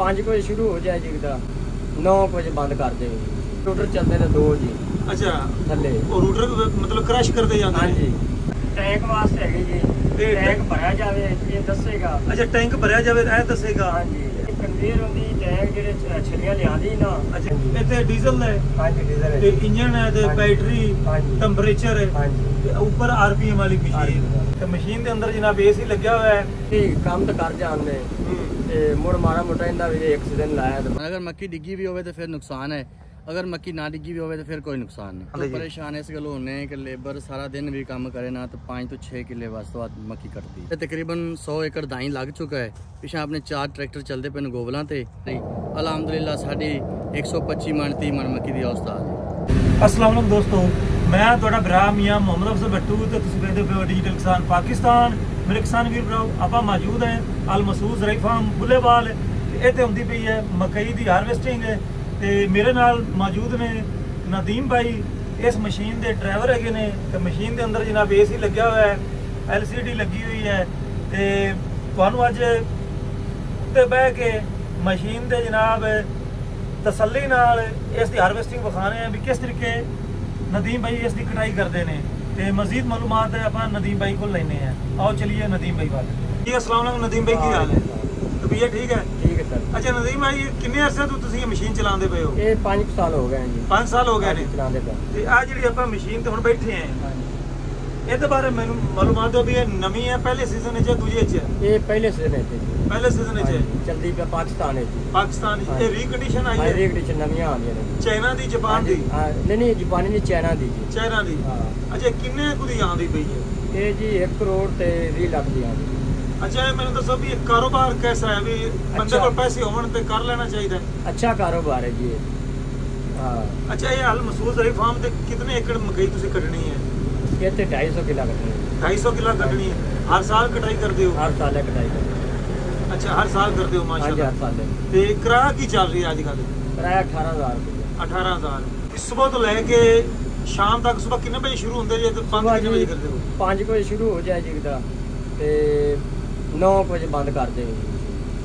5 ਵਜੇ ਸ਼ੁਰੂ ਹੋ ਜਾਏ ਜੀ ਦਾ 9 ਵਜੇ ਬੰਦ ਕਰ ਦੇ। ਰੂਟਰ ਚੱਲਦੇ ਨੇ 2 ਜੀ। ਅੱਛਾ ਥੱਲੇ ਉਹ ਰੂਟਰ ਮਤਲਬ ਕ੍ਰੈਸ਼ ਕਰਦੇ ਜਾਂਦੇ ਨੇ? ਹਾਂਜੀ ਟੈਂਕ ਵਾਸਤੇ ਹੈਗੀ ਜੀ। ਟੈਂਕ ਭਰਿਆ ਜਾਵੇ ਇਹ ਦੱਸੇਗਾ। ਅੱਛਾ ਟੈਂਕ ਭਰਿਆ ਜਾਵੇ ਇਹ ਦੱਸੇਗਾ। ਹਾਂਜੀ ਕਨਵੇਅਰ ਹੁੰਦੀ ਟੈਂਕ ਜਿਹੜੇ ਛਲੀਆਂ ਲਿਆਂਦੀ ਨਾ। ਅੱਛਾ ਇੱਥੇ ਡੀਜ਼ਲ ਹੈ? ਹਾਂਜੀ ਡੀਜ਼ਲ ਹੈ। ਤੇ ਇੰਜਨ ਹੈ ਤੇ ਬੈਟਰੀ ਟੈਂਪਰੇਚਰ ਹੈ ਤੇ ਉੱਪਰ ਆਰਪੀਐਮ ਵਾਲੀ ਮਸ਼ੀਨ ਤੇ ਮਸ਼ੀਨ ਦੇ ਅੰਦਰ ਜਨਾਬ ਏਸੀ ਲੱਗਿਆ ਹੋਇਆ ਹੈ। ਠੀਕ ਕੰਮ ਤਾਂ ਕਰ ਜਾਂਦੇ ਤੇ ਮੁੜ ਮਾੜਾ ਮੋਟਾ ਇਹਦਾ ਵੀ ਐਕਸੀਡੈਂਟ ਲਾਇਆ ਤੇ अगर मक्की डिग्गी भी होवे तो फिर नुकसान है, अगर मक्की ना डिग्गी भी होवे तो फिर कोई नुकसान नहीं। तो परेशान इस गल होने कि लेबर सारा दिन भी काम करे ना तो 5 तो 6 किले वास्तव मक्की कटती है। तकरीबन 100 एकड़ दाई लग चुका है। पिछा अपने 4 ट्रैक्टर चलते पे गोवलों ते अलहमदुलिल्लाह साड़ी 125 मन 30 मन मक्की की औसत आ गई। अस्सलाम वालेकुम दोस्तों, मैं ਤੁਹਾਡਾ ਭਰਾ ਮੀਆਂ ਮੁਹੰਮਦ ਅਫਜ਼ਲ ਬੱਟੂ ਤੇ ਤੁਸੀਂ ਵੇਖਦੇ ਪਏ ਹੋ ਡਿਜੀਟਲ ਕਿਸਾਨ ਪਾਕਿਸਤਾਨ। ਮੇਰੇ ਕਿਸਾਨ ਵੀਰ ਭਰਾਓ ਆਪਾਂ ਮੌਜੂਦ ਹੈ ਅਲ ਮਸੂਦ ਜ਼ਰਾਈ ਫਾਰਮ ਬੁੱਲੇਵਾਲ ਤੇ ਇੱਥੇ ਹੁੰਦੀ ਪਈ ਹੈ ਮਕਈ ਦੀ ਹਾਰਵੈਸਟਿੰਗ ਤੇ ਮੇਰੇ ਨਾਲ ਮੌਜੂਦ ਨੇ ਨਦੀਮ ਭਾਈ। ਇਸ ਮਸ਼ੀਨ ਦੇ ਡਰਾਈਵਰ ਹੈਗੇ ਨੇ ਤੇ ਮਸ਼ੀਨ ਦੇ ਅੰਦਰ ਜਨਾਬ ਏਸੀ ਲੱਗਿਆ ਹੋਇਆ ਹੈ, LCD ਲੱਗੀ ਹੋਈ ਹੈ ਤੇ ਤੁਹਾਨੂੰ ਅੱਜ ਉੱਤੇ ਬਹਿ ਕੇ ਮਸ਼ੀਨ ਦੇ ਜਨਾਬ ਤਸੱਲੀ ਨਾਲ ਇਸ ਦੀ ਹਾਰਵੈਸਟਿੰਗ ਵਿਖਾਣੇ ਆ ਵੀ ਕਿਸ ਤਰੀਕੇ नदीम भाई इसकी कटाई करते हैं तो मजीद मालूमात है आप नदीम भाई को लेने हैं। आओ चलिए नदीम भाई वाले जी। अस्सलाम वालेकुम नदीम भाई, की हाल है? तबीयत ठीक है? ठीक है सर। अच्छा नदीम भाई किन्ने अरसे तो तुसीं मशीन चलाते पे हो? ये 5 साल हो गए हैं जी। 5 साल हो गए ने चलाते पे ते आ जिहड़ी आपां मशीन ते हुण बैठे हैं ਇਹਦੇ ਬਾਰੇ ਮੈਨੂੰ ਮਾਲੂਮਾਤ ਦਿਓ ਵੀ ਇਹ ਨਵੀਂ ਹੈ, ਪਹਿਲੇ ਸੀਜ਼ਨ ਵਿੱਚ ਹੈ ਦੂਜੇ ਵਿੱਚ ਹੈ? ये पहले सीजन है जी। ਪਹਿਲੇ ਸੀਜ਼ਨ ਵਿੱਚ ਹੈ। जल्दी पे पाकिस्तान है जी। ਪਾਕਿਸਤਾਨ ਵਿੱਚ ਇਹ ਰੀਕੰਡੀਸ਼ਨ ਆਈ ਹੈ? कंडीशन नवी आ गई है। ਚਾਈਨਾ ਦੀ, ਜਾਪਾਨ ਦੀ? नहीं जापानी नहीं चाइना दी जी। ਚਾਈਨਾ ਦੀ। हाँ ਅੱਛਾ ਕਿੰਨੇ ਕੁ ਦੀ ਆਉਂਦੀ ਪਈ ਹੈ? ये जी 1 करोड़ ਤੇ 20 ਲੱਖ ਦੀ ਆ ਗਈ। ਅੱਛਾ ਇਹ ਮੈਨੂੰ ਦੱਸੋ ਵੀ ਇਹ ਕਾਰੋਬਾਰ कैसा है? ਵੀ ਬੰਦੇ ਕੋਲ ਪੈਸੇ ਹੋਣ ਤੇ ਕਰ ਲੈਣਾ ਚਾਹੀਦਾ ਹੈ? अच्छा कारोबार है जी। हाँ अच्छा ये अल मसूद ज़राई फार्म ते कितने एकड़ मकई तुसी कटनी है? ये 250 किला कटनी है। 250 किला कटनी है। हर साल कटाई करते हो? हर साल कटाई करते हैं। अच्छा हर साल करते हो हाँ जी माशाल्लाह। हर साल ते किराया की चल रही है आजकल? किराया 18,000 रुपये। 18,000। सुबह तो लेके शाम तक सुबह कितने बजे शुरू होंगे जी? तो 5 कितने बजे करते हो? 5 ਵਜੇ ਸ਼ੁਰੂ ਹੋ ਜਾਏ ਜੀ ਦਾ ਤੇ 9 ਵਜੇ ਬੰਦ ਕਰ ਦੇ।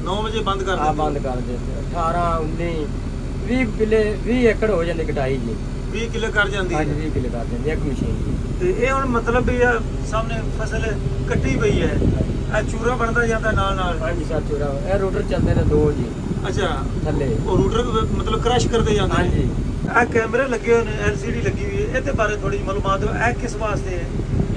9 बजे बंद कर ਆ देते ਬੰਦ ਕਰ ਦੇ। 18 19 20 ਕਿਲੇ 20 ਏਕੜ ਹੋ ਜਾਂਦੀ ਕਟਾਈ ਜੀ। 20 किलो कर जाती ਹਾਂਜੀ है। 20 ਕਿਲੇ ਕਰ ਦਿੰਦੀ ਇੱਕ ਮਸ਼ੀਨ ਜੀ। ਤੇ ਇਹ ਹੁਣ ਮਤਲਬ ਵੀ ਆ ਸਾਹਮਣੇ ਫਸਲ ਕੱਟੀ ਪਈ ਹੈ, ਇਹ ਚੂਰਾ ਬਣਦਾ ਜਾਂਦਾ ਨਾਲ ਨਾਲ? ਹਾਂਜੀ ਸਰ ਚੂਰਾ ਇਹ ਰੂਟਰ ਚੱਲਦੇ ਨੇ 2 ਜੀ। ਅੱਛਾ ਥੱਲੇ ਉਹ ਰੂਟਰ ਮਤਲਬ ਕ੍ਰੈਸ਼ ਕਰਦੇ ਜਾਂਦੇ ਨੇ? ਹਾਂਜੀ ਇਹ ਕੈਮਰੇ ਲੱਗੇ ਹੋਏ ਨੇ, LCD ਲੱਗੀ ਹੋਈ ਹੈ, ਇਹਦੇ ਬਾਰੇ ਥੋੜੀ ਮਾਲੂਮਾਤ ਦਿਓ। ਇਹ ਕਿਸ ਵਾਸਤੇ ਹੈ?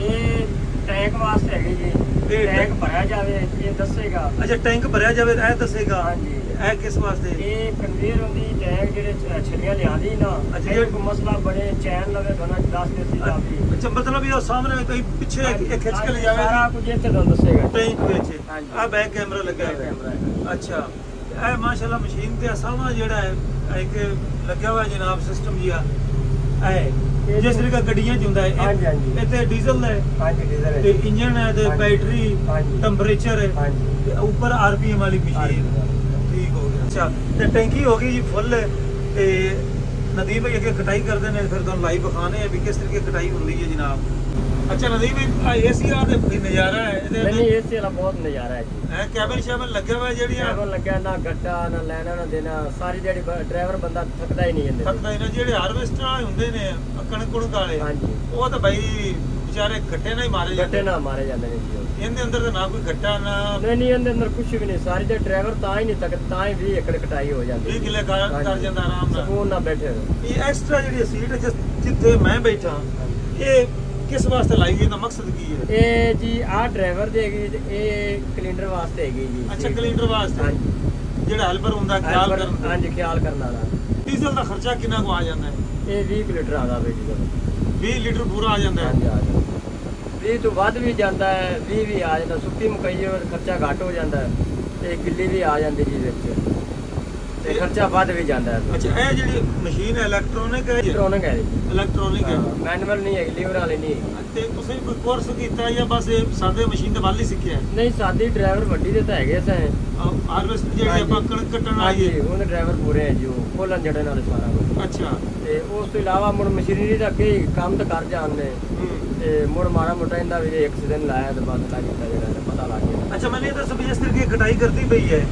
ਇਹ ਟੈਂਕ ਵਾਸਤੇ ਹੈਗੀ ਜੀ। ਟੈਂਕ ਭਰਿਆ ਜਾਵੇ ਇਹ ਦੱਸੇਗਾ। ਅੱਛਾ ਟੈਂਕ ਭਰਿਆ ਜਾਵੇ ਇਹ ਦੱਸੇਗਾ। ਹਾਂਜੀ ਇਹ ਕਿਸ ਵਾਸਤੇ? ਇਹ ਕਨਵੇਅਰ ਹੁੰਦੀ ਟੈਂਕ ਜਿਹੜੇ ਛਲੀਆਂ ਲਿਆਂਦੀ ਨਾ। ਅੱਛਾ, ਇਹ ਕੋਈ ਮਸਲਾ ਬੜੇ ਚੈਨ ਲਵੇ ਦੋਨਾਂ 10 ਦੇ ਸੀ ਜਾਵੀ। ਅੱਛਾ ਮਤਲਬ ਇਹ ਸਾਹਮਣੇ ਕੋਈ ਪਿੱਛੇ ਇਹ ਖਿੱਚ ਕੇ ਲੈ ਸਾਰਾ ਜਾਵੇ ਕੁਝ ਇੱਥੇ ਤੁਹਾਨੂੰ ਦੱਸੇਗਾ। ਟੈਂਕ ਵਿੱਚ। ਹਾਂਜੀ। ਆ ਬੈਕ ਕੈਮਰਾ ਲੱਗਿਆ ਹੋਇਆ ਹੈ। ਅੱਛਾ ਇਹ ਮਾਸ਼ਾਅੱਲਾ ਮਸ਼ੀਨ ਤੇ ਸਾਹਮਣੇ ਜਿਹੜਾ ਹੈ ਇੱਕ ਲੱਗਿਆ ਹੋਇਆ ਜਨਾਬ ਸਿਸਟਮ ਜੀ ਆ ਇਹ ਜਿਸ ਤਰੀਕੇ ਗੱਡੀਆਂ ਚ ਹੁੰਦਾ ਹੈ। ਹਾਂਜੀ ਹਾਂਜੀ ਇੱਥੇ ਡੀਜ਼ਲ ਹੈ ਹਾਂਜੀ ਡੀਜ਼ਲ ਹੈ ਤੇ ਇੰਜਨ ਹੈ ਤੇ ਬੈਟਰੀ ਹਾਂਜੀ ਟੈਂਪਰੇਚਰ ਹੈ ਹਾਂਜੀ ਤੇ ਉੱਪਰ ਆਰਪੀਐਮ ਵਾਲੀ ਮਸ਼ੀਨ। ਠੀਕ ਹੋ ਗਿਆ। ਅੱਛਾ ਤੇ ਟੈਂਕੀ ਹੋ ਗਈ ਜੀ ਫੁੱਲ ਤੇ ਨਦੀਮ ਭਾਈ ਅੱਗੇ ਕਟਾਈ ਕਰਦੇ ਨੇ ਫਿਰ ਤੁਹਾਨੂੰ ਲਾਈਵ ਵਿਖਾਣੇ ਆ ਵੀ ਕਿਸ ਤਰੀਕੇ ਕਟਾਈ ਹੁੰਦੀ ਹੈ ਜਨਾਬ। ਅੱਛਾ ਨਦੀਮ ਭਾਈ ਏਸੀ ਆ ਤੇ ਨਜ਼ਾਰਾ ਹੈ ਇਹਦੇ ਨਹੀਂ ਏਸੀ ਵਾਲਾ ਬਹੁਤ ਨਜ਼ਾਰਾ ਹੈ ਜੀ। ਇਹ ਕੈਬਨ ਸ਼ੈਬਨ ਲੱਗਿਆ ਹੋਇਆ ਜਿਹੜੀ ਆ ਕੈਬਨ ਲੱਗਿਆ ਨਾ ਗੱਡਾ ਨਾ ਲੈਣਾ ਨਾ ਦੇਣਾ ਸਾਰੀ ਜਿਹੜੀ ਡਰਾਈਵਰ ਬੰਦਾ ਥੱਕਦਾ ਹੀ ਨਹੀਂ ਇਹਦੇ। ਥੱਕਦਾ ਹੀ ਨਾ। ਜਿਹੜੇ ਹਾਰਵੈਸਟਰ ਵਾਲੇ ਹੁੰਦੇ ਨੇ ਕਣਕ ਕੁਣਕ ਵਾਲੇ ਹਾਂਜੀ ਉਹ ਤਾਂ ਭਾਈ ਵਿਚਾਰੇ ਗੱਟੇ ਨਾਲ ਹੀ ਮਾਰੇ ਗੱਟੇ ਜਾਂਦੇ। ਨਾ ਮਾਰੇ ਜਾਂਦੇ ਨੇ ਜੀ। ਇਹਦੇ ਅੰਦਰ ਤਾਂ ਨਾ ਕੋਈ ਗੱਟਾ ਨਾ ਨਹੀਂ ਇਹਦੇ ਅੰਦਰ ਕੁਝ ਵੀ ਨਹੀਂ। ਸਾਰੀ ਦੇ ਡਰਾਈਵਰ ਤਾਂ ਹੀ ਨਹੀਂ ਥੱਕਦੇ ਤਾਂ ਹੀ 20 ਏਕੜ ਕਟਾਈ ਹੋ ਜਾਂਦੀ 20 ਕਿੱਲੇ ਕਰ ਜਾਂਦਾ ਆਰਾਮ ਨਾਲ। ਸਕੂਨ ਨਾਲ ਬੈਠੇ ਰਹੋ। ਇਹ ਐਕਸਟਰਾ ਜਿਹੜੀ ਸੀਟ ਜਿੱਥੇ ਮੈਂ ਬੈਠਾ ਇਹ ਕਿਸ ਵਾਸਤੇ ਲਾਈ ਗਈ? ਇਹਦਾ ਮਕਸਦ ਕੀ ਹੈ? ਇਹ ਜੀ ਆਹ ਡਰਾਈਵਰ ਦੀ ਹੈਗੀ ਤੇ ਇਹ ਕਲਿੰਡਰ ਵਾਸਤੇ ਹੈਗੀ ਜੀ। ਅੱਛਾ ਕਲੀਨਰ ਵਾਸਤੇ। ਹਾਂਜੀ ਜਿਹੜਾ ਹੈਲਪਰ ਹੁੰਦਾ ਖਿਆਲ ਕਰਨ। ਹਾਂਜੀ ਖਿਆਲ ਕਰਨ ਵਾਲਾ। ਡੀਜ਼ਲ ਦਾ ਖਰਚਾ ਕਿੰਨਾ ਕੁ ਆ ਜਾਂਦਾ ਹੈ? ਇਹ 20 ਲੀਟਰ ਆਦਾ ਵੇ ਜੀ। 20 ਲੀਟਰ ਪੂਰਾ ਆ ਜਾਂਦਾ ਹੈ? ਹਾਂਜੀ ਆ ਜਾਂਦਾ। 20 ਤੋਂ ਵੱਧ ਵੀ ਜਾਂਦਾ ਹੈ 20 ਵੀ ਆ ਜਾਂਦਾ। ਸੁੱਕੀ ਮਕਈ ਹੋਵੇ ਖਰਚਾ ਘੱਟ ਹੋ ਜਾਂਦਾ ਹੈ ਤੇ ਗਿੱਲੀ ਵੀ ਆ ਜਾਂਦੀ ਜੀ ਵਿੱਚ ਤੇ ਖਰਚਾ ਵੱਧ ਵੀ ਜਾਂਦਾ ਹੈ। ਅੱਛਾ ਇਹ ਜਿਹੜੀ ਮਸ਼ੀਨ ਹੈ ਇਲੈਕਟ੍ਰੋਨਿਕ ਹੈ? ਇਲੈਕਟ੍ਰੋਨਿਕ ਹੈ ਜੀ। ਇਲੈਕਟ੍ਰੋਨਿਕ ਹੈ। ਮੈਨੂਅਲ ਨਹੀਂ ਹੈ ਲੀਵਰ ਵਾਲੀ ਨਹੀਂ ਹੈ। ਤੇ ਤੁਸੀਂ ਕੋਈ ਕੋਰਸ ਕੀਤਾ ਜਾਂ ਬਸ ਇਹ ਸਾਦੇ ਮਸ਼ੀਨ ਦੇ ਵੱਲ ਹੀ ਸਿੱਖਿਆ? ਨਹੀਂ ਸਾਡੀ ਡਰਾਈਵਰ ਵੱਡੀ ਦੇ ਤਾਂ ਹੈਗੇ ਸੈਂ। ਹਾਰਵੈਸਟ ਜਿਹੜੀ ਆਪਾਂ ਕਣਕ ਕੱਟਣ ਵਾਲੀ ਹੈ ਉਹਦੇ ਡਰਾਈਵਰ ਪੂਰੇ ਹੈ ਜੀ। ਉਹ ਖੋਲਣ ਜੜਨ ਵਾਲੇ ਸਾਰਾ ਕੁਝ। ਅੱਛਾ ਤੇ ਉਸ ਤੋਂ ਇਲਾਵਾ ਮੁੜ ਮਸ਼ੀਨਰੀ ਦਾ ਅੱਗੇ ਹੀ ਕੰਮ ਤਾਂ ਕਰ ਜਾਂਦੇ ਤੇ ਮੁੜ ਮਾੜਾ ਮੋਟਾ ਇਹਦਾ ਵੀ ਐਕਸੀਡੈਂਟ ਲਾਇਆ ਤੇ ਬਸ ਲੱਗ ਜਾਂਦਾ ਜਿਹੜਾ ਪਤਾ ਲੱਗ ਗਿਆ। ਅੱਛਾ ਮੈਨੂੰ ਇਹ ਦੱਸੋ ਵੀ ਜਿਸ ਤਰੀਕੇ ਕਟਾਈ ਕਰਦੀ ਪਈ ਹੈ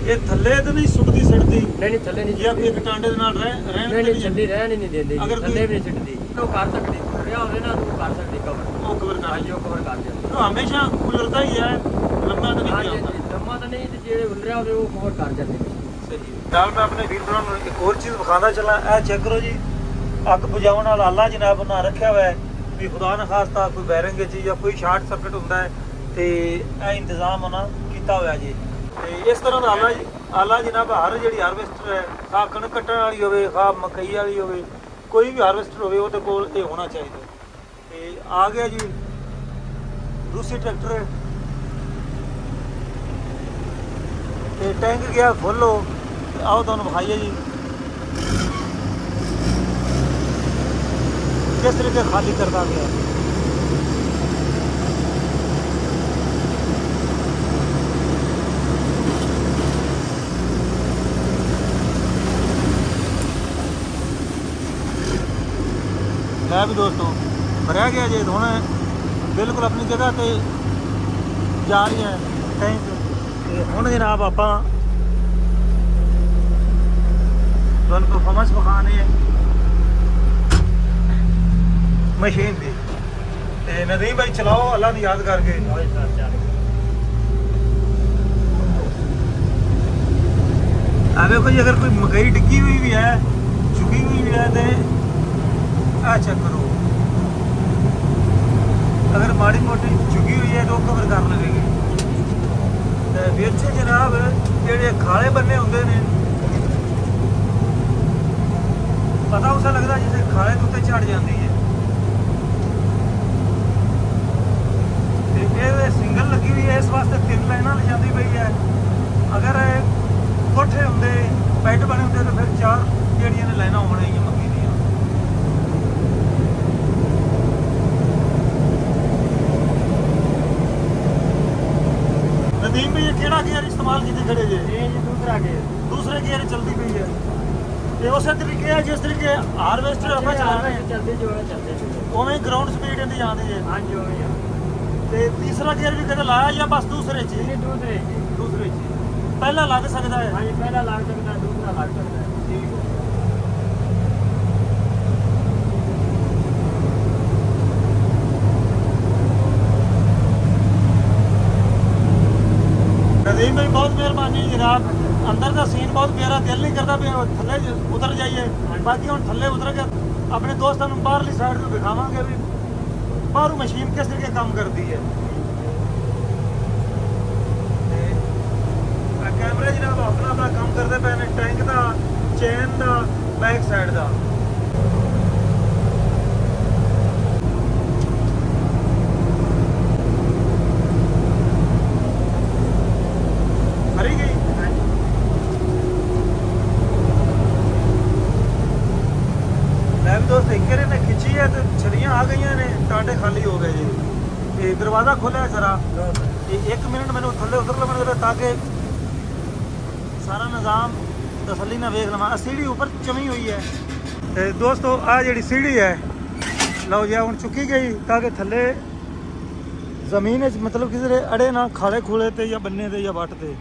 ਇਹ ਥੱਲੇ ਤਾਂ ਨਹੀਂ ਸੁੱਟਦੀ ਸੜਦੀ? ਨਹੀਂ ਥੱਲੇ ਨਹੀਂ ਜਾਂ ਕੋਈ ਇੱਕ ਟਾਂਡੇ ਦੇ ਨਾਲ ਰਹਿਣ ਨਹੀਂ ਥੱਲੇ ਰਹਿਣ ਹੀ ਨਹੀਂ ਦਿੰਦੇ ਅਗਰ ਥੱਲੇ ਵੀ ਨਹੀਂ ਸਿੱਟਦੀ। ਉਹ ਕਰ ਸਕਦੀ ਰਿਹਾ ਹੋਵੇ ਨਾ ਤੂੰ ਕਰ ਸਕਦੀ ਕਵਰ, ਉਹ ਕਵਰ ਕਰ ਹਾਂਜੀ ਉਹ ਕਵਰ ਕਰ ਦਿੰਦੀ। ਉਹ ਹਮੇਸ਼ਾ ਉਲਰਦਾ ਹੀ ਹੈ, ਲੰਮਾ ਤਾਂ ਨਹੀਂ ਹਾਂਜੀ ਲੰਮਾ ਤਾਂ ਨਹੀਂ, ਤੇ ਜਿਹੜੇ ਉਲਰਿਆ ਹੋਵੇ ਉਹ ਕਵਰ ਕਰ ਜਾਂਦੇ ਨੇ। ਸਹੀ। ਨਾਲ ਮੈਂ ਆਪਣੇ ਵੀਰ ਭਰਾ ਨੂੰ ਇੱਕ ਹੋਰ ਚੀਜ਼ ਵਿਖਾਉਂਦਾ ਚੱਲਾਂ। ਇਹ ਚੈੱਕ ਕਰੋ ਜੀ, ਅੱਗ ਬੁਝਾਉਣ ਵਾਲਾ ਆਲਾ ਜਨਾਬ ਬਣਾ ਰੱਖਿਆ ਹੋਇਆ ਹੈ ਵੀ ਖੁਦਾ ਨਾ ਖਾਸਤਾ ਕੋਈ ਬੈਰਿੰਗ 'ਚ ਜਾਂ ਕੋਈ ਸ਼ਾਰਟ ਸਰਕਟ ਹੁੰਦਾ ਹੈ ਤੇ ਇਹ ਇੰਤਜ਼ਾਮ ਉਹਨਾਂ ਕੀਤਾ ਹੋਇਆ ਜੀ। ਤੇ ਇਸ ਤਰ੍ਹਾਂ ਦਾ ਆਲਾ ਜਨਾਬ ਹਰ ਜਿਹੜੀ ਹਾਰਵੈਸਟਰ ਹੈ, ਖਾ ਕਣਕ ਕੱਟਣ ਵਾਲੀ ਹੋਵੇ, ਖਾ ਮਕਈ ਵਾਲੀ ਹੋਵੇ, ਕੋਈ ਵੀ ਹਾਰਵੈਸਟਰ ਹੋਵੇ ਉਹਦੇ ਕੋਲ ਇਹ ਹੋਣਾ ਚਾਹੀਦਾ। ਤੇ ਆ ਗਿਆ ਜੀ ਦੂਸਰੀ ਟਰੈਕਟਰ ਤੇ ਟੈਂਕ ਗਿਆ ਫੁੱਲ ਹੋ। ਆਓ ਤੁਹਾਨੂੰ ਵਿਖਾਈਏ ਜੀ किस तरीके खाली करता गया। मैं भी दोस्तों भरया गया जी हुण बिल्कुल अपनी जगह ते जा रही है टैंक। हुण जनाब आपां तुहानूं परफॉर्मेंस विखाने हैं मशीन दी। ते नदीम भाई चलाओ अल्लाह दी याद करके। देखो जी अगर कोई मकई डिग्गी हुई भी है, झुकी हुई भी है, तो आ चेक करो, अगर माड़ी मोटी झुकी हुई है तो कवर कर लेगी। तो विच जनाब जेडे खाले बन्ने होंदे ने, पता उसे लगता जिसे खाले के उत्ते चढ़ जाती है। सिंगल लगी हुई है, इस वास्ते 3 लाइना ले जाती पई है। अगर कोठे होंगे पैट बने होंगे तो फिर 4 ਜਿਹੜੀਆਂ ਨੇ ਲਾਈਨਾਂ ਹੋਣਗੀਆਂ ਮੱਕੀ ਦੀਆਂ। नदीम भाई ये केड़ा गियर इस्तेमाल कीते खड़े जे? ये जी दूसरे गियर चलती पई है। ते उस तरीके है जिस तरीके हार्वेस्टर ਆਪਾਂ चला रहे हैं चलते जो है चलते उवें ग्राउंड स्पीड इंदी ਜਾਂਦੀ है। हां जी उवें। ਤੇ ਤੀਸਰਾ ਗੇਅਰ ਵੀ ਕਦੇ ਲਾਇਆ ਜਾਂ ਬਸ ਦੂਸਰੇ 'ਚ? ਨਹੀਂ ਦੂਸਰੇ 'ਚ ਪਹਿਲਾ ਲੱਗ ਸਕਦਾ ਹੈ? ਹਾਂਜੀ ਪਹਿਲਾ ਲੱਗ ਸਕਦਾ, ਦੂਸਰਾ ਲੱਗ ਸਕਦਾ ਹੈ। ਠੀਕ ਹੈ। नदीम भाई बहुत मेहरबानी जनाब, अंदर का सीन बहुत प्यारा, दिल नहीं करता भी थले उतर जाइए। बाकी हम थले उतर के अपने दोस्तों को बाहरली साइड तो दिखावांगे भी बाहर मशीन किस तरीके काम करती है। कैमरे जनाब अपना अपना काम करते पे ने, टैंक का, चेन का, बैक साइड का। भरी गई मैं भी दोस्त एक ने खिंची है तो छड़ियाँ आ गई ने, टांडे खाली हो गए जी। ये दरवाज़ा खोलिया है जरा, 1 मिनट मैंने थले उतर लो मैंने, ताकि सारा निज़ाम तसल्ली ना वेख लवां। सीढ़ी ऊपर चमी हुई है ते दोस्तों, आ जी सीढ़ी है लो जी हुण चुकी गई ताकि थले जमीन मतलब किसी अड़े ना खाले खूले ते या बन्ने ते या वट ते।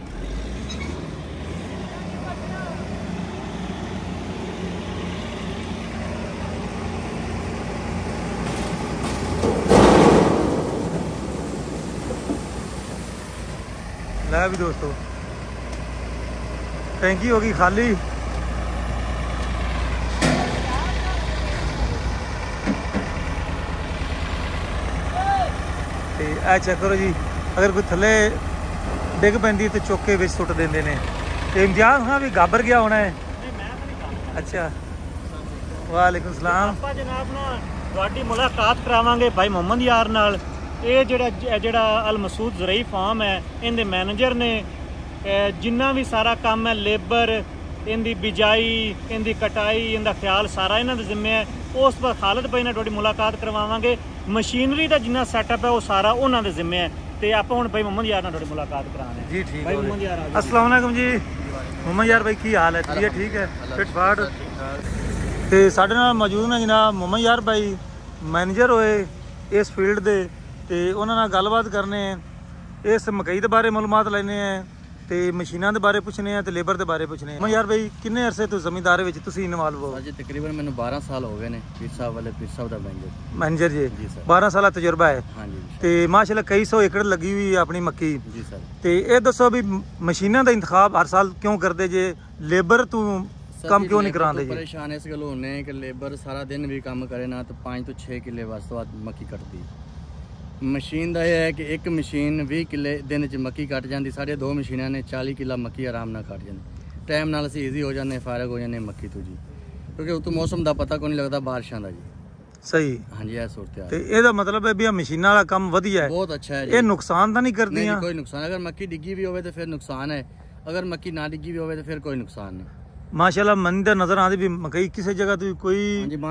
लै भी दोस्तों टैंकी हो गई खाली। ते ऐ चेक करो जी, अगर कोई थले डिग पैंदी तो चुक के सुट देंदे ने। ते इम्तियाज हाँ भी घाबर गया होना है। अच्छा वालेकुम सलाम। ਆਪਾਂ ਜਨਾਬ ਨਾ ਤੁਹਾਡੀ ਮੁਲਾਕਾਤ ਕਰਾਵਾਂਗੇ ਭਾਈ ਮੁਹੰਮਦ ਯਾਰ ਨਾਲ। ਇਹ ਜਿਹੜਾ ਅਲ ਮਸੂਦ ਜ਼ਰਈ ਫਾਰਮ ਹੈ, ਇਹਦੇ ਮੈਨੇਜਰ ਨੇ ਜਿੰਨਾ ਵੀ ਸਾਰਾ ਕੰਮ ਹੈ, ਲੇਬਰ, ਇਹਦੀ ਬਿਜਾਈ, ਇਹਦੀ ਕਟਾਈ, ਇਹਦਾ ਖਿਆਲ ਸਾਰਾ ਇਹਨਾਂ ਦੇ ਜ਼ਿੰਮੇ ਹੈ। ਉਸ ਤੋਂ ਬਾਅਦ ਖਾਲਦ ਭਾਈ ਨਾਲ ਤੁਹਾਡੀ ਮੁਲਾਕਾਤ ਕਰਵਾਵਾਂਗੇ। ਮਸ਼ੀਨਰੀ ਦਾ ਜਿੰਨਾ ਸੈਟਅਪ ਹੈ ਉਹ ਸਾਰਾ ਉਹਨਾਂ ਦੇ ਜ਼ਿੰਮੇ ਹੈ। ਤੇ ਆਪਾਂ ਹੁਣ ਭਾਈ ਮੁਹੰਮਦ ਯਾਰ ਨਾਲ ਤੁਹਾਡੀ ਮੁਲਾਕਾਤ ਕਰਾਉਣੀ ਹੈ। जी ठीक ਭਾਈ है। ਮੁਹੰਮਦ ਯਾਰ अस्सलाम वालेकुम जी। मुहम्मद यार भाई की हाल है? तबीयत ठीक है? फिट फाट? ਤੇ ਸਾਡੇ ਨਾਲ ਮੌਜੂਦ ਨੇ ਜਨਾਬ ਮੁਹੰਮਦ ਯਾਰ ਭਾਈ, ਮੈਨੇਜਰ ਹੋਏ ਇਸ ਫੀਲਡ ਦੇ, ਤੇ ਉਹਨਾਂ ਨਾਲ ਗੱਲਬਾਤ ਕਰਨੇ, ਇਸ ਮਕਈ ਦੇ ਬਾਰੇ ਮਾਲੂਮਾਤ ਲੈਣੇ ਆ ਤੇ ਮਸ਼ੀਨਾਂ ਦੇ ਬਾਰੇ ਪੁੱਛਣੇ ਆ ਤੇ ਲੇਬਰ ਦੇ ਬਾਰੇ ਪੁੱਛਣੇ ਆ। ਮੈਂ ਯਾਰ ਬਈ ਕਿੰਨੇ ਅਰਸੇ ਤੋਂ ਜ਼ਮੀਂਦਾਰ ਵਿੱਚ ਤੁਸੀਂ ਇਨਵੋਲਵ ਹੋ? ਜੀ ਤਕਰੀਬਨ ਮੈਨੂੰ 12 ਸਾਲ ਹੋ ਗਏ ਨੇ ਪੀਰ ਸਾਹਿਬ ਦਾ ਮੈਨੇਜਰ ਜੀ। ਜੀ ਸਰ। 12 ਸਾਲ ਦਾ ਤਜਰਬਾ ਹੈ। ਹਾਂਜੀ ਤੇ ਮਾਸ਼ਾਅੱਲਾ ਕਈ ਸੌ ਏਕੜ ਲੱਗੀ ਹੋਈ ਹੈ ਆਪਣੀ ਮੱਕੀ। ਜੀ ਸਰ। ਤੇ ਇਹ ਦੱਸੋ ਵੀ ਮਸ਼ੀਨਾਂ ਦਾ ਇੰਤਖਾਬ ਹਰ ਸਾਲ ਕਿਉਂ ਕਰਦੇ ਜੇ, ਲੇਬਰ ਤੋਂ ਕੰਮ ਕਿਉਂ ਨਹੀਂ ਕਰਾਉਂਦੇ ਜੀ? ਪਰੇਸ਼ਾਨ ਇਸ ਗੱਲੋਂ ਹੁੰਨੇ ਕਿ ਲੇਬਰ ਸਾਰਾ ਦਿਨ ਵੀ ਕੰਮ ਕਰੇ ਨਾ ਤਾਂ 5 ਤੋਂ 6 ਕਿੱਲੇ ਵਾਸਤੇ ਮੱਕੀ ਕੱਟਦੀ। ਮਸ਼ੀਨ ਦਾ ਇਹ ਹੈ ਕਿ ਇੱਕ ਮਸ਼ੀਨ 20 ਕਿੱਲੇ ਦਿਨ 'ਚ ਮੱਕੀ ਕੱਟ ਜਾਂਦੀ, ਸਾਡੇ 2 ਮਸ਼ੀਨਾਂ ਨੇ 40 ਕਿੱਲਾ ਮੱਕੀ ਆਰਾਮ ਨਾਲ ਕੱਟ ਜਾਂਦੀ। ਟਾਈਮ ਨਾਲ ਅਸੀਂ ਈਜ਼ੀ ਹੋ ਜਾਂਦੇ, ਫਾਰਗ ਹੋ ਜਾਂਦੇ ਮੱਕੀ ਤੋਂ ਜੀ, ਕਿਉਂਕਿ ਉਤੋਂ ਮੌਸਮ ਦਾ ਪਤਾ ਕੋਈ ਨਹੀਂ ਲੱਗਦਾ ਬਾਰਿਸ਼ਾਂ ਦਾ ਜੀ। ਸਹੀ। ਹਾਂਜੀ ਇਹ ਸੂਰਤ ਹੈ। ਤੇ ਇਹਦਾ ਮਤਲਬ ਹੈ ਵੀ ਇਹ ਮਸ਼ੀਨਾਂ ਵਾਲਾ ਕੰਮ ਵਧੀਆ ਹੈ, ਬਹੁਤ ਅੱਛਾ ਹੈ ਜੀ। ਇਹ ਨੁਕਸਾਨ ਤਾਂ ਨਹੀਂ ਕਰਦੀਆਂ? ਨਹੀਂ, ਕੋਈ ਨੁਕਸਾਨ। ਅਗਰ ਮੱਕੀ ਡਿੱਗੀ ਵੀ ਹੋਵੇ ਤਾਂ ਫਿਰ ਨੁਕਸਾਨ ਹੈ, ਅਗਰ ਮੱਕੀ ਨਾ ਡਿੱਗੀ ਵੀ ਹੋਵੇ ਤਾਂ ਫਿਰ ਕੋਈ ਨੁਕਸਾਨ ਨਹੀਂ। ਮਾਸ਼ਾਅੱਲਾ ਮਨ ਦੇ ਨਜ਼ਰ ਆਉਂਦੀ ਵੀ ਮਕਈ ਕਿਸੇ ਜਗ੍ਹਾ ਤੋਂ ਕੋਈ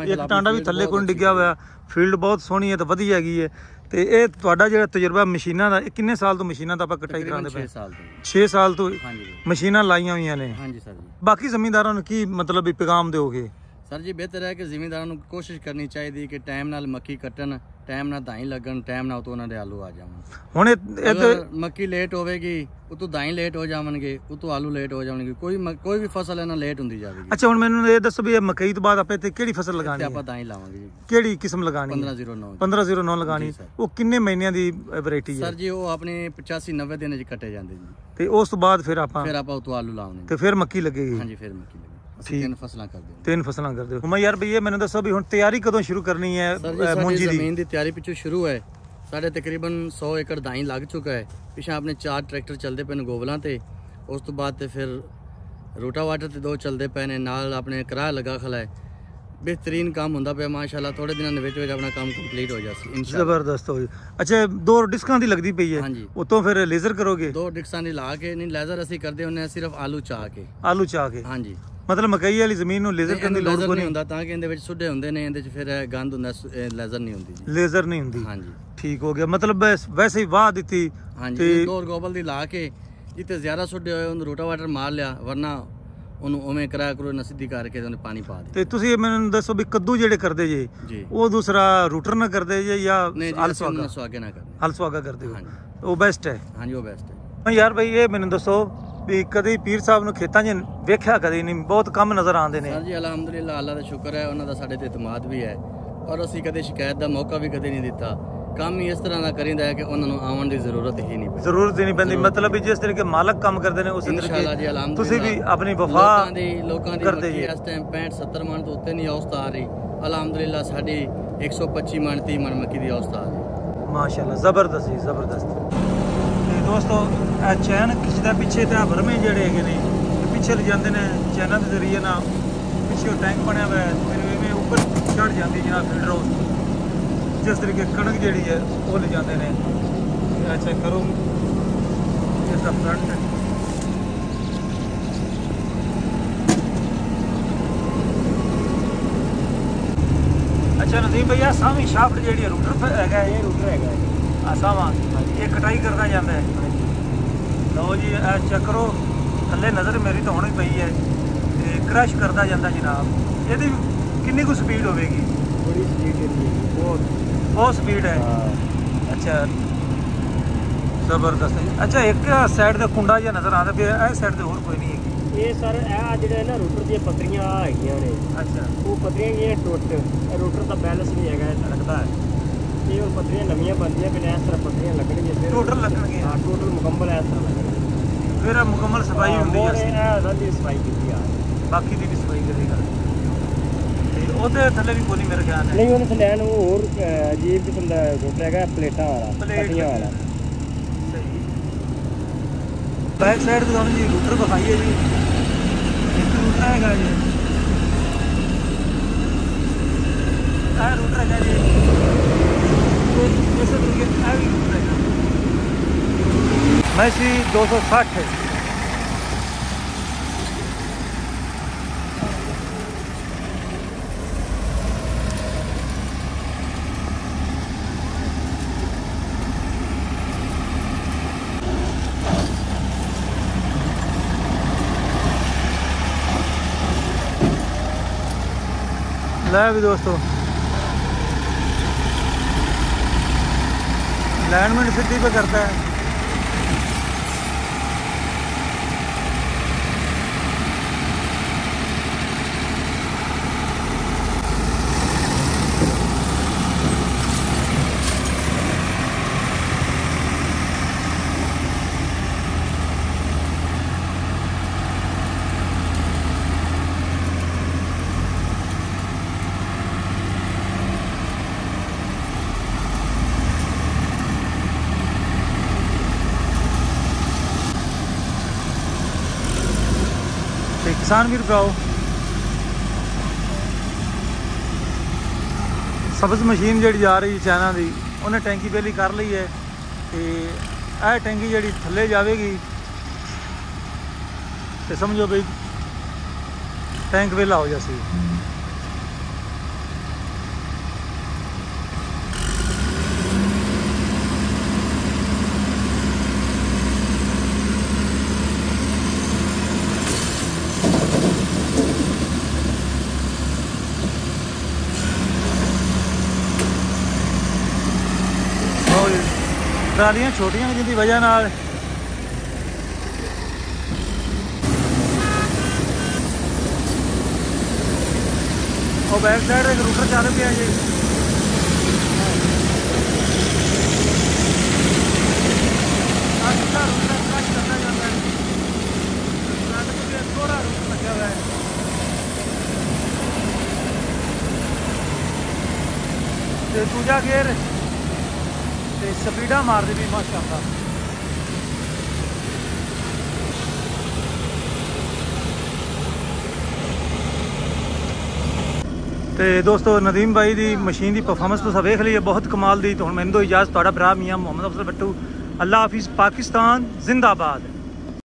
ਇੱਕ ਟਾਂਡਾ ਵੀ ਥੱਲੇ ਕੋਈ ਡਿੱਗਿਆ ਹੋਇਆ, ਫੀਲਡ ਬਹੁਤ ਸੋਹਣੀ ਹੈ ਤੇ ਵਧੀਆ ਹੈਗੀ ਹੈ। ਤੇ ਇਹ ਤੁਹਾਡਾ ਜਿਹੜਾ ਤਜਰਬਾ ਮਸ਼ੀਨਾਂ ਦਾ, ਇਹ ਕਿੰਨੇ ਸਾਲ ਤੋਂ ਮਸ਼ੀਨਾਂ ਦਾ ਆਪਾਂ ਕਟਾਈ ਕਰਾਉਂਦੇ ਪਏ? 6 ਸਾਲ ਤੋਂ। 6 ਸਾਲ ਤੋਂ ਹਾਂਜੀ ਮਸ਼ੀਨਾਂ ਲਾਈਆਂ ਹੋਈਆਂ ਨੇ। ਹਾਂਜੀ ਸਰ ਜੀ। ਬਾਕੀ ਜ਼ਮੀਂਦਾਰਾਂ ਨੂੰ ਕੀ ਮਤਲਬ ਵੀ ਪੈਗਾਮ ਦਿਓਗੇ? ਸਰ ਜੀ ਬਿਹਤਰ ਹੈ ਕਿ ਜ਼ਿਮੀਂਦਾਰਾਂ ਨੂੰ ਕੋਸ਼ਿਸ਼ ਕਰਨੀ ਚਾਹੀਦੀ ਕਿ ਟਾਈਮ ਨਾਲ ਮੱਕੀ ਕੱਟਣ, ਟਾਈਮ ਨਾਲ ਦਾਈ ਲੱਗਣ, ਟਾਈਮ ਨਾਲ ਉਤੋਂ ਉਹਨਾਂ ਦੇ ਆਲੂ ਆ ਜਾਵਣ। ਹੁਣ ਅਗਰ ਮੱਕੀ ਲੇਟ ਹੋਵੇਗੀ ਉਤੋਂ ਦਾਈ ਲੇਟ ਹੋ ਜਾਵਣਗੇ, ਉਤੋਂ ਆਲੂ ਲੇਟ ਹੋ ਜਾਣਗੇ, ਕੋਈ ਵੀ ਫਸਲ ਇਹਨਾਂ ਲੇਟ ਹੁੰਦੀ ਜਾਵੇਗੀ। ਅੱਛਾ ਹੁਣ ਮੈਨੂੰ ਇਹ ਦੱਸੋ ਵੀ ਇਹ ਮਕਈ ਤੋਂ ਬਾਅਦ ਆਪਾਂ ਇੱਥੇ ਕਿਹੜੀ ਫਸਲ ਲਗਾਣੀ ਹੈ? ਆਪਾਂ ਦਾਈ ਲਾਵਾਂਗੇ ਜੀ। ਕਿਹੜੀ ਕਿਸਮ ਲਗਾਣੀ? 1509। 1509 ਲਗਾਣੀ। ਉਹ ਕਿੰਨੇ ਮਹੀਨਿਆਂ ਦੀ ਵੈਰਾਈਟੀ ਹੈ? ਸਰ ਜੀ ਉਹ ਆਪਣੇ 85-90 ਦਿਨਾਂ 'ਚ ਕੱਟੇ ਜਾਂਦੇ ਜੀ। ਤੇ ਉਸ ਤੋਂ ਬਾਅਦ ਫਿਰ ਆਪਾਂ ਉਤੋਂ ਆਲੂ ਲਾਉਣੇ ਤੇ ਫਿਰ ਮੱਕੀ ਲੱਗੇਗੀ? ਹਾਂਜੀ ਫਿਰ ਮੱਕੀ ਲੱਗੇਗੀ। ਅਸੀਂ 3 ਫਸਲਾਂ ਕਰਦੇ ਹਾਂ। 3 ਫਸਲਾਂ ਕਰਦੇ ਹੋ। ਯਾਰ ਬਈ ਇਹ ਮੈਨੂੰ ਦੱਸੋ ਵੀ ਹੁਣ ਤਿਆਰੀ ਕਦੋਂ ਸ਼ੁਰੂ ਕਰਨੀ ਹੈ ਮੂੰਜੀ ਦੀ? ਜ਼ਮੀਨ ਦੀ ਤਿਆਰੀ ਪਿੱਛੋਂ ਸ਼ੁਰੂ ਹੈ। ਸਾਡੇ ਤਕਰੀਬਨ 100 ਏਕੜ ਦਾਈ ਲੱਗ ਚੁੱਕਾ ਹੈ। ਪਿੱਛੇ ਆਪਣੇ 4 ਟਰੈਕਟਰ ਚੱਲਦੇ ਪਏ ਨੇ ਗੋਬਲਾਂ ਤੇ, ਉਸ ਤੋਂ ਬਾਅਦ ਤੇ ਫਿਰ ਰੋਟਾਵਾਟਰ ਤੇ 2 ਚੱਲਦੇ ਪਏ ਨੇ, ਨਾਲ ਆਪਣੇ ਕਿਰਾਇਆ ਲੱਗਾ ਖਲਾ ਹੈ। बेहतरीन काम ਹੁੰਦਾ ਪਿਆ ਮਾਸ਼ਾਅੱਲਾ। ਥੋੜੇ ਦਿਨਾਂ ਦੇ ਵਿੱਚ ਆਪਣਾ ਕੰਮ ਕੰਪਲੀਟ ਹੋ ਜਾਸੀ ਇਨਸ਼ਾਅੱਲਾ। ਜ਼ਬਰਦਸਤ ਹੋ ਜੀ। ਅੱਛਾ 2 ਡਿਸਕਾਂ ਦੀ ਲੱਗਦੀ ਪਈ ਹੈ, ਉਤੋਂ ਫਿਰ ਲੇਜ਼ਰ ਕਰੋਗੇ? 2 ਡਿਸਕਾਂ ਦੀ ਲਾ ਕੇ ਨਹੀਂ, ਲੇਜ਼ਰ ਅਸੀਂ ਕਰਦੇ ਹੁੰਨੇ ਸਿਰਫ ਆਲੂ ਚਾਹ ਕੇ। ਆਲੂ ਚਾਹ ਕੇ? ਹਾਂਜੀ। ਮਤਲਬ ਮਕਈ ਵਾਲੀ ਜ਼ਮੀਨ ਨੂੰ ਲੇਜ਼ਰ ਕਰਨ ਦੀ ਲੋੜ ਕੋਈ ਨਹੀਂ ਹੁੰਦਾ, ਤਾਂ ਕਿ ਇਹਦੇ ਵਿੱਚ ਸੁੱਡੇ ਹੁੰਦੇ ਨੇ, ਇਹਦੇ ਵਿੱਚ ਫਿਰ ਗੰਦ ਹੁੰਦਾ, ਲੇਜ਼ਰ ਨਹੀਂ ਹੁੰਦੀ ਜੀ। ਲੇਜ਼ਰ ਨਹੀਂ ਹੁੰਦੀ। ਹਾਂਜੀ ਠੀਕ ਹੋ ਗਿਆ। ਮਤਲਬ ਵੈਸੇ ਹੀ ਵਾਹ ਦਿੱਤੀ। ਹਾਂਜੀ 2 ਗੋਬਲ ਦੀ ਲਾ ਕੇ, ਜਿੱਥੇ ਜ਼ਿਆਦਾ ਸੁੱਡੇ ਹੋਏ ਉਹਨੂੰ ਰੋਟਾਵਾਟਰ ਮਾਰ ਲਿਆ, ਵਰਨਾ ਉਹਨੂੰ ਉਵੇਂ ਕਰਾਇਆ ਕਰੋ, ਨਸੀਦੀ ਕਰਕੇ ਉਹਨੇ ਪਾਣੀ ਪਾ ਦੇ। ਤੇ ਤੁਸੀਂ ਮੈਨੂੰ ਦੱਸੋ ਵੀ ਕੱਦੂ ਜਿਹੜੇ ਕਰਦੇ ਜੇ ਉਹ ਦੂਸਰਾ ਰੂਟਰ ਨਾਲ ਕਰਦੇ ਜੇ ਜਾਂ ਹਲ ਸੁਆਗੇ ਨਾਲ ਕਰਦੇ? ਹਲ ਸੁਆਗਾ ਕਰਦੇ ਹੋ। ਉਹ ਬੈਸਟ ਹੈ? ਹਾਂਜੀ ਉਹ ਬੈਸਟ ਹੈ। ਯਾਰ ਬਈ ਇਹ ਮੈਨੂੰ ਦੱਸੋ ਵੀ ਕਦੇ ਪੀਰ ਸਾਹਿਬ ਨੂੰ ਖੇਤਾਂ 'ਚ ਵੇਖਿਆ ਕਦੇ ਨਹੀਂ? ਬਹੁਤ ਕੰਮ ਨਜ਼ਰ ਆਉਂਦੇ ਨੇ। ਸਰ ਜੀ ਅਲਹਮਦੁਲਿਲਾ, ਅੱਲਾ ਦਾ ਸ਼ੁਕਰ ਹੈ, ਉਹਨਾਂ ਦਾ ਸਾਡੇ ਤੇ ਇਤਮਾਦ ਵੀ ਹੈ, ਔਰ ਅਸੀਂ ਕਦੇ ਸ਼ਿਕਾਇਤ ਦਾ ਮੌਕਾ ਵੀ ਕਦੇ ਨਹੀਂ ਦਿੱਤਾ। ਕੰਮ ਹੀ ਇਸ ਤਰ੍ਹਾਂ ਦਾ ਕਰੀਦਾ ਹੈ ਕਿ ਉਹਨਾਂ ਨੂੰ ਆਉਣ ਦੀ ਜ਼ਰੂਰਤ ਹੀ ਨਹੀਂ ਪੈਂਦੀ। ਜ਼ਰੂਰਤ ਹੀ ਨਹੀਂ ਪੈਂਦੀ। ਮਤਲਬ ਵੀ ਜਿਸ ਤਰੀਕੇ ਮਾਲਕ ਕੰਮ ਕਰਦੇ ਨੇ ਉਸ ਤਰੀਕੇ ਤੁਸੀਂ ਵੀ ਆਪਣੀ ਵਫਾ ਲੋਕਾਂ ਦੀ ਕਰਦੇ ਜੀ। ਇਸ ਟਾਈਮ 65-70 ਮਣ ਤੋਂ ਉੱਤੇ ਨਹੀਂ ਔਸਤ ਆ ਰਹੀ। ਅਲਹਮਦੁਲਿਲਾ ਸਾਡੀ 125 ਮਣ 30 ਮਣ ਮੱਕੀ ਦੀ ਔਸਤ ਆ ਰਹੀ ਮਾਸ਼ਾਅੱਲਾ। ਜ਼ਬਰਦਸਤ ਜੀ ਜ਼ਬਰਦਸਤ। ਤੇ ਦੋਸਤੋ ਇਹ ਚੈਨ ਖਿੱਚਦਾ ਪਿੱਛੇ ਤੇ ਭਰਮੇ ਜਿਹੜੇ ਹੈਗੇ ਨੇ ਪਿੱਛੇ ਲਿਜਾਂਦੇ ਨੇ ਚੈਨਾਂ ਦੇ ਜ਼ਰੀਏ ਨਾਲ। ਪਿੱਛੇ ਟੈਂਕ ਬਣਿਆ ਹੋਇਆ ਹੈ, ਫਿਰ ਇਵੇਂ ਉੱਪਰ ਚੜ ਜਾਂਦੀ ਜਨਾਬ ਫੀਲਡਰ ਹਾਊਸ। ਜਿਸ ਤਰੀਕੇ ਕਣਕ ਜਿਹੜੀ ਹੈ ਉਹ ਲੈ ਜਾਂਦੇ ਨੇ। ਇਹ ਚੈੱਕ ਕਰੋ, ਇਸ ਦਾ ਫਰੰਟ ਹੈ। ਅੱਛਾ ਨਦੀਮ ਭਈਆ ਸਾਹਮਣੇ ਸ਼ਾਫਟ ਜਿਹੜੀ ਹੈ ਰੂਟਰ ਹੈਗਾ? ਇਹ ਰੂਟਰ ਹੈਗਾ ਆ ਸਾਵਾਂ, ਇਹ ਕਟਾਈ ਕਰਦਾ ਜਾਂਦਾ ਹੈ। ਲਓ ਜੀ ਇਹ ਚੈੱਕ ਕਰੋ, ਥੱਲੇ ਨਜ਼ਰ ਮੇਰੀ ਤਾਂ ਹੁਣ ਹੀ ਪਈ ਹੈ ਤੇ ਕ੍ਰਸ਼ ਕਰਦਾ ਜਾਂਦਾ ਜਨਾਬ। ਇਹਦੀ ਕਿੰਨੀ ਕੁ ਸਪੀਡ ਹੋਵੇਗੀ? ਬੜੀ ਸਪੀਡ ਹੈ, ਬਹੁਤ ਸਪੀਡ ਹੈ। ਅੱਛਾ ਜ਼ਬਰਦਸਤ ਹੈ। ਅੱਛਾ ਇੱਕ ਸਾਈਡ ਦਾ ਕੁੰਡਾ ਜਿਹਾ ਨਜ਼ਰ ਆਉਂਦਾ ਪਿਆ, ਇਹ ਸਾਈਡ ਤੇ ਹੋਰ ਕੋਈ ਨਹੀਂ ਹੈਗੀ? ਇਹ ਸਰ ਇਹ ਜਿਹੜੇ ਨਾ ਰੂਟਰ ਦੀਆਂ ਪੱਤਰੀਆਂ ਹੈਗੀਆਂ ਨੇ। ਅੱਛਾ ਉਹ ਪੱਤਰੀਆਂ ਇਹ ਟੁੱਟ ਰੂਟਰ ਦਾ ਬੈਲੈਂਸ ਨਹੀਂ ਹੈਗਾ, ਰੱਖਦਾ ਹੈ। ਇਹ ਉਹ ਪੱਤਰੀਆਂ ਨਵੀਆਂ ਬਣਦੀਆਂ ਕਿ ਇਸ ਤਰ੍ਹਾਂ ਪੱਤਰੀਆਂ ਲੱਗਣਗੀਆਂ, ਫਿਰ ਟੋਟਲ ਲੱਗਣਗੇ? ਹਾਂ ਟੋਟਲ ਮੁਕੰਮਲ ਇਸ ਤਰ੍ਹਾਂ ਲੱਗਣਗੇ। ਫਿਰ ਮੁਕੰਮਲ ਸਫਾਈ ਹੁੰਦੀ ਹੈ? ਇਹਨਾਂ ਦੀ ਸਫਾਈ ਕੀਤੀ ਆ, ਬਾਕੀ ਦੀ ਵੀ ਸਫਾਈ ਕਰੇਗਾ। ਉਹਦੇ ਥੱਲੇ ਵੀ ਕੋਈ ਨਹੀਂ ਮੇਰੇ ਖਿਆਲ ਨਾਲ? ਨਹੀਂ ਉਹਦੇ ਥੱਲੇ ਨੂੰ ਹੋਰ ਅਜੀਬ ਕਿਸਮ ਦਾ ਰੂਟਰ ਹੈਗਾ, ਪਲੇਟਾਂ ਵਾਲਾ, ਪੱਤੀਆਂ ਵਾਲਾ। ਸਹੀ। ਬੈਕ ਸਾਈਡ ਤੋਂ ਜੀ ਰੂਟਰ ਵਿਖਾਈਏ ਜੀ। ਇੱਕ ਰੂਟਰ ਹੈਗਾ ਜੀ, ਇਹ ਰੂਟਰ ਹੈਗਾ ਜੀ। ਇਸੇ ਤਰੀਕੇ ਇਹ ਵੀ ਰੂਟਰ ਹੈਗਾ। ਮੈਸੀ 260 ਹੈ। ਲੈ भी दोस्तों लाइनमेंट सिद्धि पे करता है। ਕਿਸਾਨ ਵੀਰ ਭਰਾਓ, ਸਬਜ਼ ਮਸ਼ੀਨ ਜਿਹੜੀ ਜਾ ਰਹੀ ਚਾਈਨਾ ਦੀ, ਉਹਨੇ ਟੈਂਕੀ ਪਹਿਲੀ ਕਰ ਲਈ ਹੈ ਤੇ ਇਹ ਟੈਂਕੀ ਜਿਹੜੀ ਥੱਲੇ ਜਾਵੇਗੀ ਤੇ ਸਮਝੋ ਬਈ ਟੈਂਕ ਵੇਲਾ ਹੋ ਜਾਸੀ। ਟਰਾਲੀਆਂ ਛੋਟੀਆਂ ਨੇ ਜਿਹਦੀ ਵਜ੍ਹਾ ਨਾਲ ਉਹ ਬੈਕ ਸਾਈਡ ਇੱਕ ਰੂਟਰ ਚੱਲ ਪਿਆ ਜੀ। ਅੱਛਾ ਰੂਟਰ ਕ੍ਰਸ਼ ਕਰਦਾ ਜਾਂਦਾ ਹੈ, ਥੋੜਾ ਰੂਟਰ ਲੱਗਿਆ ਹੋਇਆ ਹੈ। ਤੇ ਦੂਜਾ ਗੇਅਰ ਤੇ ਸਪੀਡਾਂ ਮਾਰਦੇ ਵੀ ਮਾਸ਼ਾਅੱਲਾ। ਤੇ ਦੋਸਤੋ ਨਦੀਮ भाई ਦੀ ਮਸ਼ੀਨ ਦੀ ਪਰਫਾਰਮੈਂਸ ਤੁਸੀਂ ਵੇਖ ਲਈ ਹੈ, ਬਹੁਤ ਕਮਾਲ ਦੀ। ਤੇ ਹੁਣ ਮੈਨੂੰ ਦੋ ਇਜਾਜ਼ਤ, ਤੁਹਾਡਾ ਭਰਾ ਮੀਆਂ ਮੁਹੰਮਦ ਅਫਜ਼ਲ ਬੱਟੂ। ਅੱਲਾ ਹਾਫਿਜ਼, ਪਾਕਿਸਤਾਨ ਜ਼ਿੰਦਾਬਾਦ।